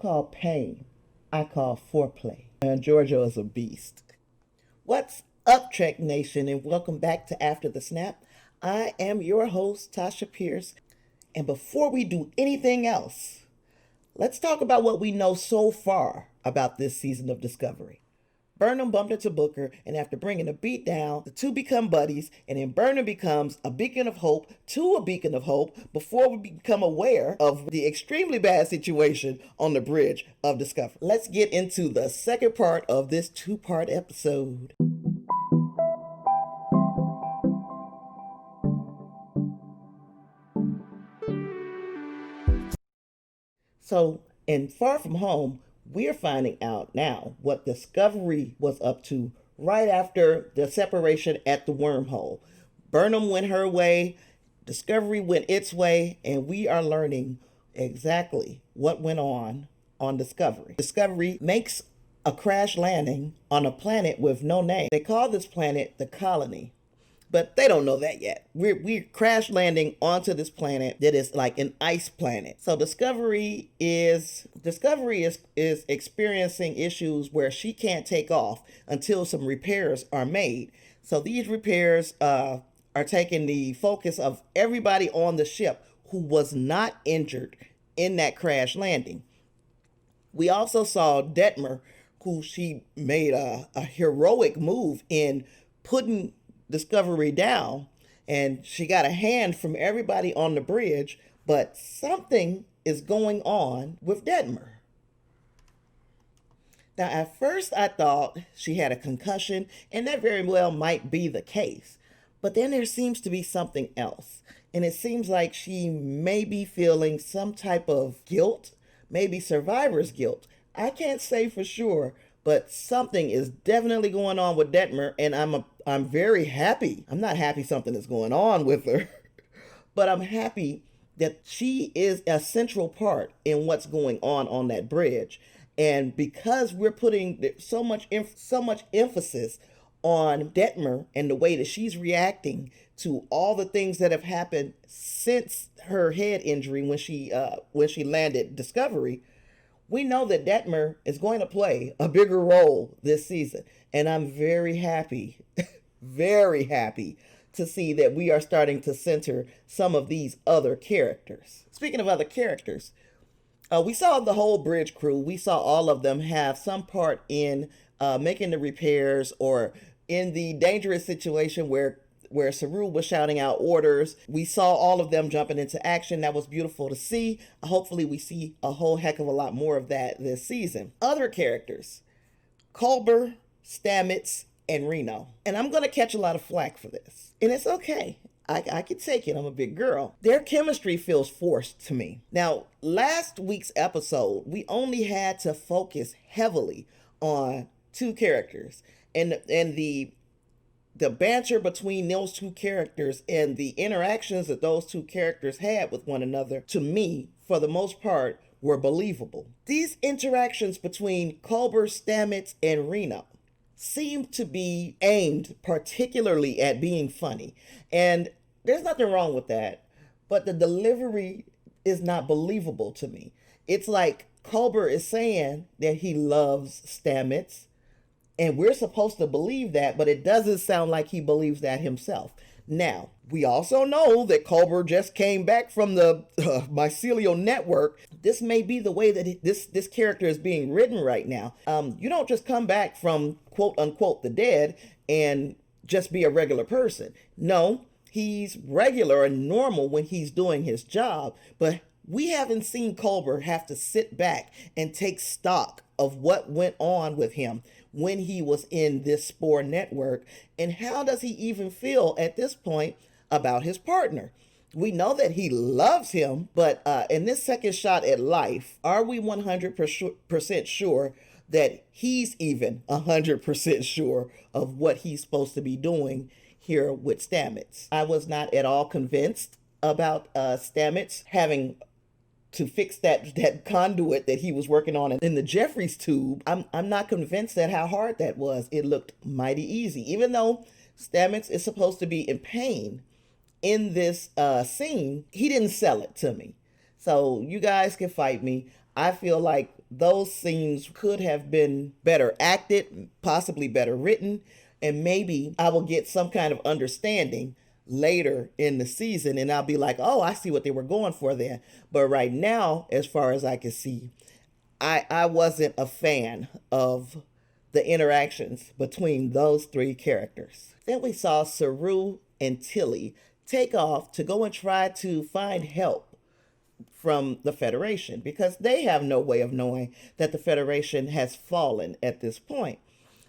call pain, I call foreplay. And Georgiou is a beast. What's up, Trek Nation, and welcome back to After the Snap. I am your host, Tasha Pierce, and before we do anything else, let's talk about what we know so far about this season of Discovery. Burnham bumped into Booker, and after bringing a beat down, the two become buddies, and then Burnham becomes a beacon of hope to a beacon of hope before we become aware of the extremely bad situation on the bridge of Discovery. Let's get into the second part of this two-part episode. So, in Far From Home, we're finding out now what Discovery was up to right after the separation at the wormhole. Burnham went her way, Discovery went its way, and we are learning exactly what went on Discovery. Discovery makes a crash landing on a planet with no name. They call this planet the Colony. But they don't know that yet. We're crash landing onto this planet that is like an ice planet. So Discovery is experiencing issues where she can't take off until some repairs are made. So these repairs are taking the focus of everybody on the ship who was not injured in that crash landing. We also saw Detmer, who she made a heroic move in putting Discovery down, and she got a hand from everybody on the bridge, but something is going on with Detmer. Now, at first I thought she had a concussion, and that very well might be the case, but then there seems to be something else, and it seems like she may be feeling some type of guilt, maybe survivor's guilt. I can't say for sure, but something is definitely going on with Detmer, and I'm very happy. I'm not happy something is going on with her, but I'm happy that she is a central part in what's going on that bridge. And because we're putting so much emphasis on Detmer and the way that she's reacting to all the things that have happened since her head injury when she landed Discovery, we know that Detmer is going to play a bigger role this season. And I'm very happy, very happy to see that we are starting to center some of these other characters. Speaking of other characters, we saw the whole bridge crew. We saw all of them have some part in making the repairs or in the dangerous situation where Saru was shouting out orders. We saw all of them jumping into action. That was beautiful to see. Hopefully we see a whole heck of a lot more of that this season. Other characters, Culber, Stamets, and Reno. And I'm going to catch a lot of flack for this. And it's okay. I can take it. I'm a big girl. Their chemistry feels forced to me. Now, last week's episode, we only had to focus heavily on two characters. And the banter between those two characters and the interactions that those two characters had with one another, to me, for the most part, were believable. These interactions between Culber, Stamets, and Reno seem to be aimed particularly at being funny. And there's nothing wrong with that, but the delivery is not believable to me. It's like Culber is saying that he loves Stamets, and we're supposed to believe that, but it doesn't sound like he believes that himself. Now, we also know that Culber just came back from the mycelial network. This may be the way that this character is being written right now. You don't just come back from quote unquote the dead and just be a regular person. No, he's regular and normal when he's doing his job, but we haven't seen Culber have to sit back and take stock of what went on with him when he was in this spore network, and how does he even feel at this point about his partner? We know that he loves him, but in this second shot at life, are we 100% sure that he's even 100% sure of what he's supposed to be doing here with Stamets? I was not at all convinced about Stamets having to fix that conduit that he was working on in the Jeffries tube. I'm not convinced at how hard that was. It looked mighty easy, even though Stamets is supposed to be in pain in this scene. He didn't sell it to me. So you guys can fight me. I feel like those scenes could have been better acted, possibly better written, and maybe I will get some kind of understanding later in the season and I'll be like, oh, I see what they were going for there. But right now, as far as I can see, I wasn't a fan of the interactions between those three characters. Then we saw Saru and Tilly take off to go and try to find help from the Federation because they have no way of knowing that the Federation has fallen at this point.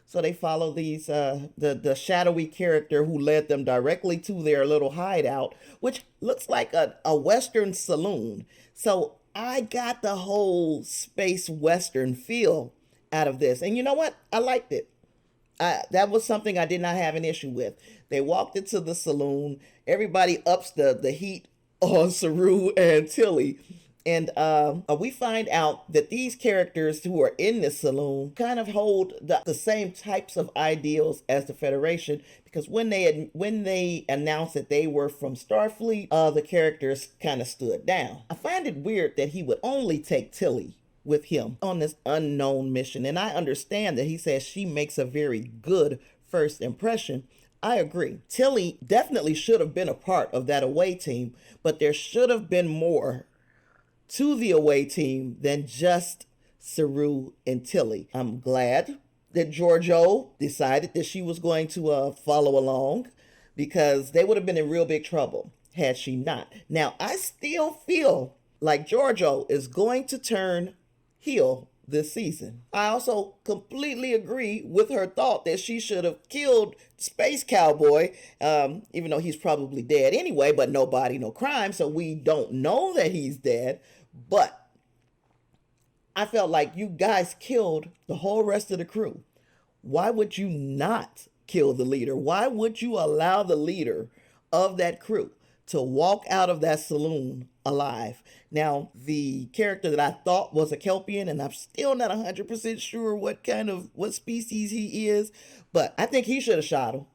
So they follow these the shadowy character who led them directly to their little hideout, which looks like a Western saloon. So I got the whole space Western feel out of this. And you know what? I liked it. That was something I did not have an issue with. They walked into the saloon. Everybody ups the heat on Saru and Tilly. And we find out that these characters who are in this saloon kind of hold the same types of ideals as the Federation, because when they announced that they were from Starfleet, the characters kind of stood down. I find it weird that he would only take Tilly with him on this unknown mission. And I understand that he says she makes a very good first impression. I agree. Tilly definitely should have been a part of that away team, but there should have been more to the away team than just Saru and Tilly. I'm glad that Georgiou decided that she was going to follow along, because they would have been in real big trouble had she not. Now, I still feel like Georgiou is going to turn heel this season. I also completely agree with her thought that she should have killed Space Cowboy, even though he's probably dead anyway, but no body, no crime, so we don't know that he's dead. But I felt like you guys killed the whole rest of the crew. Why would you not kill the leader? Why would you allow the leader of that crew to walk out of that saloon alive? Now, the character that I thought was a Kelpian, and I'm still not 100% sure what species he is, but I think he should have shot him.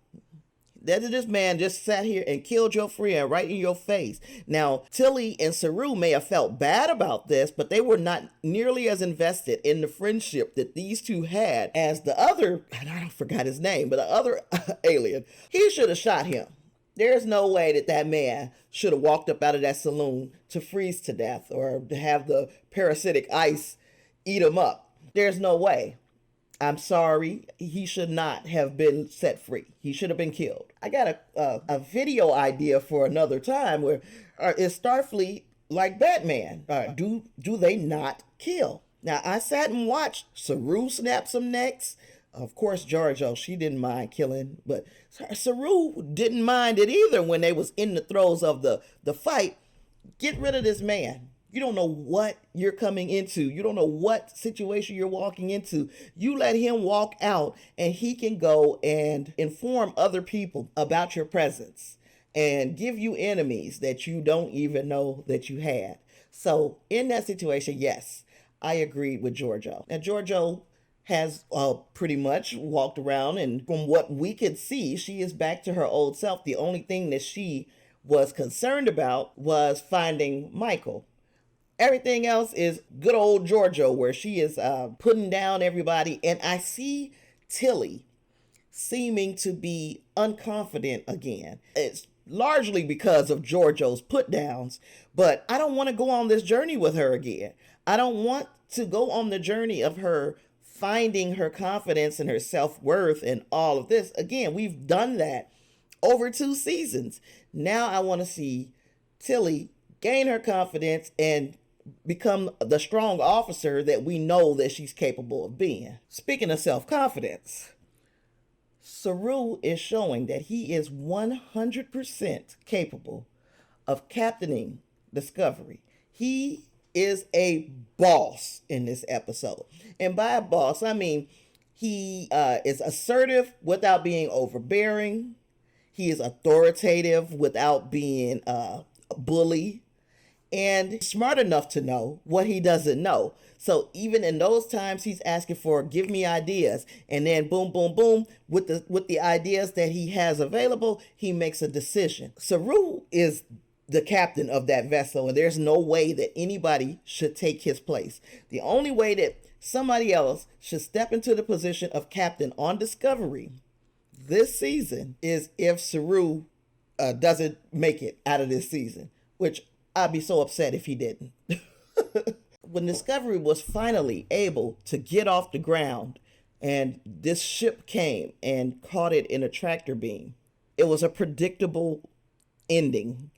This man just sat here and killed your friend right in your face. Now, Tilly and Saru may have felt bad about this, but they were not nearly as invested in the friendship that these two had as the other, and I forgot his name, but the other alien. He should have shot him. There's no way that man should have walked up out of that saloon to freeze to death or to have the parasitic ice eat him up. There's no way. I'm sorry. He should not have been set free. He should have been killed. I got a video idea for another time where is Starfleet like Batman? Do they not kill? Now, I sat and watched Saru snap some necks. Of course, Georgiou, she didn't mind killing, but Saru didn't mind it either when they was in the throes of the fight. Get rid of this man. You don't know what you're coming into. You don't know what situation you're walking into. You let him walk out and he can go and inform other people about your presence and give you enemies that you don't even know that you had. So in that situation, yes, I agreed with Georgiou. And Georgiou has pretty much walked around, and from what we could see, she is back to her old self. The only thing that she was concerned about was finding Michael. Everything else is good old Georgiou, where she is putting down everybody. And I see Tilly seeming to be unconfident again. It's largely because of Georgiou's put downs, but I don't want to go on this journey with her again. I don't want to go on the journey of her finding her confidence and her self-worth and all of this. Again, we've done that over 2 seasons. Now I want to see Tilly gain her confidence and become the strong officer that we know that she's capable of being. Speaking of self-confidence, Saru is showing that he is 100% capable of captaining Discovery. He is a boss in this episode. And by a boss, I mean he is assertive without being overbearing. He is authoritative without being a bully. And smart enough to know what he doesn't know. So even in those times, he's asking for, give me ideas. And then boom, boom, boom, with the ideas that he has available, he makes a decision. Saru is the captain of that vessel, and there's no way that anybody should take his place. The only way that somebody else should step into the position of captain on Discovery this season is if Saru doesn't make it out of this season, which I'd be so upset if he didn't. When Discovery was finally able to get off the ground and this ship came and caught it in a tractor beam, it was a predictable ending.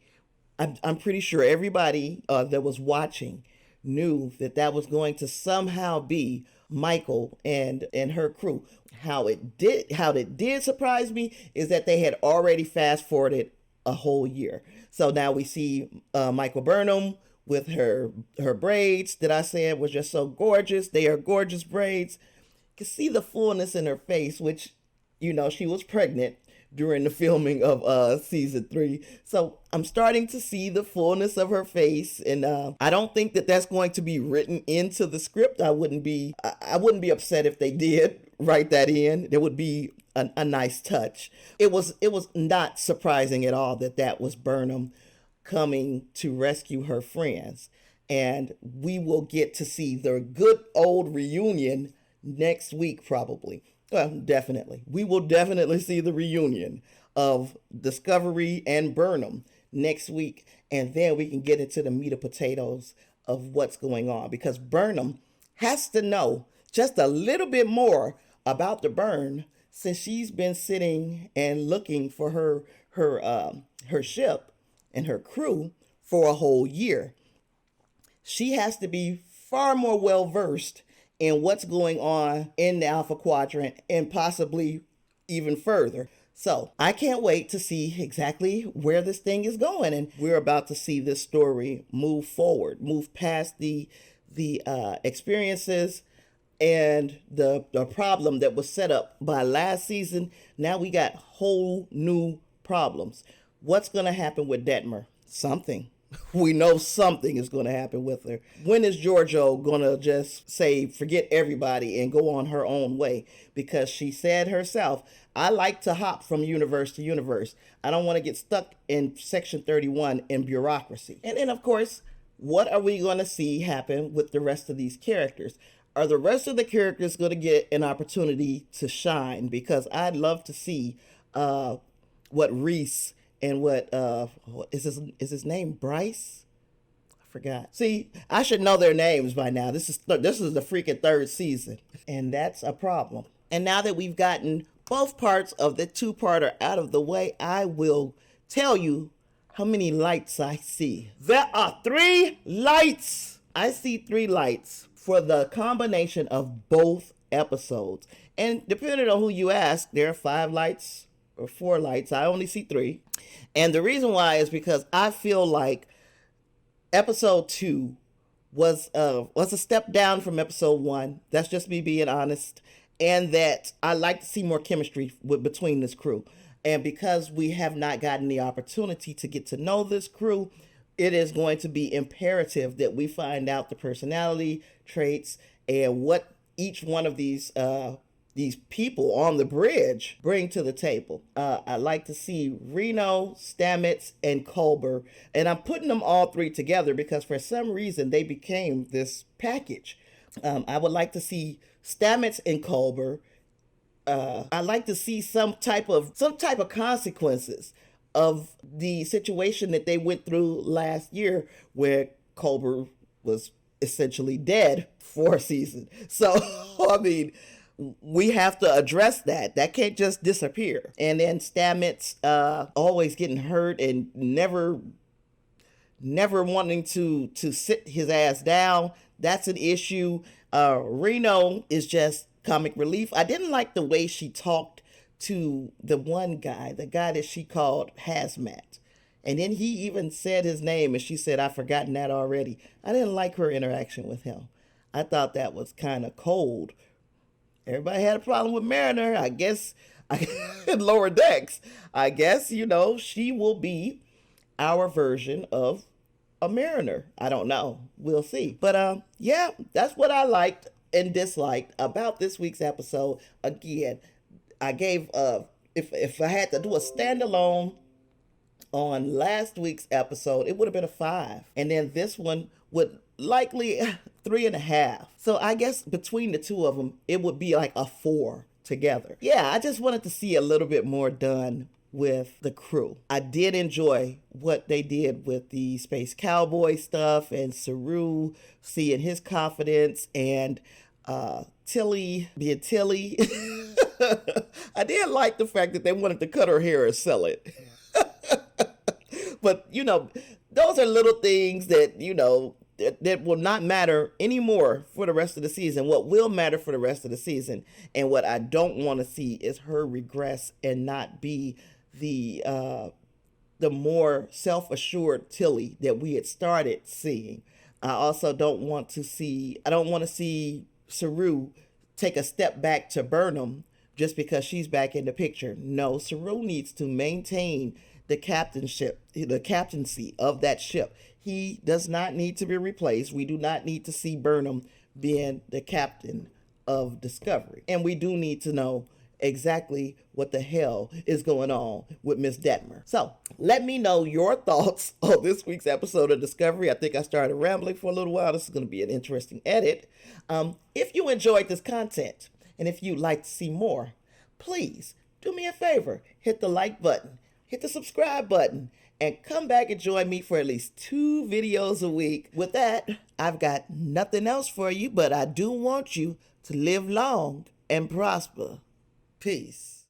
I'm pretty sure everybody that was watching knew that that was going to somehow be Michael and her crew. How it did surprise me is that they had already fast forwarded a whole year. So now we see Michael Burnham with her braids that I said was just so gorgeous. They are gorgeous braids. You can see the fullness in her face, which, you know, she was pregnant during the filming of season 3. So I'm starting to see the fullness of her face, and I don't think that that's going to be written into the script. I wouldn't be upset if they did write that in. It would be a nice touch. It was not surprising at all that that was Burnham coming to rescue her friends, and we will get to see the good old reunion next week probably. Well, definitely. We will definitely see the reunion of Discovery and Burnham next week. And then we can get into the meat and potatoes of what's going on. Because Burnham has to know just a little bit more about the burn since she's been sitting and looking for her ship and her crew for a whole year. She has to be far more well versed in what's going on in the Alpha Quadrant and possibly even further. So I can't wait to see exactly where this thing is going. And we're about to see this story move forward, move past the experiences and the problem that was set up by last season. Now we got whole new problems. What's going to happen with Detmer? Something. We know something is going to happen with her. When is Georgiou going to just say, forget everybody and go on her own way? Because she said herself, I like to hop from universe to universe. I don't want to get stuck in Section 31 in bureaucracy. And then, of course, what are we going to see happen with the rest of these characters? Are the rest of the characters going to get an opportunity to shine? Because I'd love to see what Reese and what is his name Bryce? I forgot. See, I should know their names by now. This is the freaking 3rd season, and that's a problem. And now that we've gotten both parts of the 2-parter out of the way, I will tell you how many lights I see. There are 3 lights. I see 3 lights for the combination of both episodes, and depending on who you ask, there are 5 lights or 4 lights. I only see 3. And the reason why is because I feel like episode 2 was a step down from episode 1. That's just me being honest. And that I like to see more chemistry between this crew. And because we have not gotten the opportunity to get to know this crew, it is going to be imperative that we find out the personality traits and what each one of these people on the bridge bring to the table. I like to see Reno, Stamets, and Culber. And I'm putting them all 3 together because for some reason they became this package. I would like to see Stamets and Culber. I'd like to see some type of consequences of the situation that they went through last year where Culber was essentially dead for a season. So, I mean, we have to address that. That can't just disappear. And then Stamets always getting hurt and never wanting to sit his ass down. That's an issue. Reno is just comic relief. I didn't like the way she talked to the one guy, the guy that she called Hazmat. And then he even said his name and she said, I've forgotten that already. I didn't like her interaction with him. I thought that was kind of cold. Everybody had a problem with Mariner. I guess in Lower Decks, I guess, she will be our version of a Mariner. I don't know. We'll see. But yeah, that's what I liked and disliked about this week's episode. Again, I gave if I had to do a standalone On last week's episode, it would have been a 5. And then this one would likely 3.5. So I guess between the two of them, it would be like a 4 together. Yeah, I just wanted to see a little bit more done with the crew. I did enjoy what they did with the Space Cowboy stuff and Saru seeing his confidence and Tilly being Tilly. I did like the fact that they wanted to cut her hair and sell it. But, those are little things that, that will not matter anymore for the rest of the season. What will matter for the rest of the season, and what I don't want to see, is her regress and not be the more self-assured Tilly that we had started seeing. I don't want to see Saru take a step back to Burnham just because she's back in the picture. No, Saru needs to maintain the captaincy of that ship. He does not need to be replaced. We do not need to see Burnham being the captain of Discovery. And we do need to know exactly what the hell is going on with Miss Detmer. So let me know your thoughts on this week's episode of Discovery. I think I started rambling for a little while. This is going to be an interesting edit. If you enjoyed this content, and if you'd like to see more, please do me a favor. Hit the like button, hit the subscribe button, and come back and join me for at least 2 videos a week. With that, I've got nothing else for you, but I do want you to live long and prosper. Peace.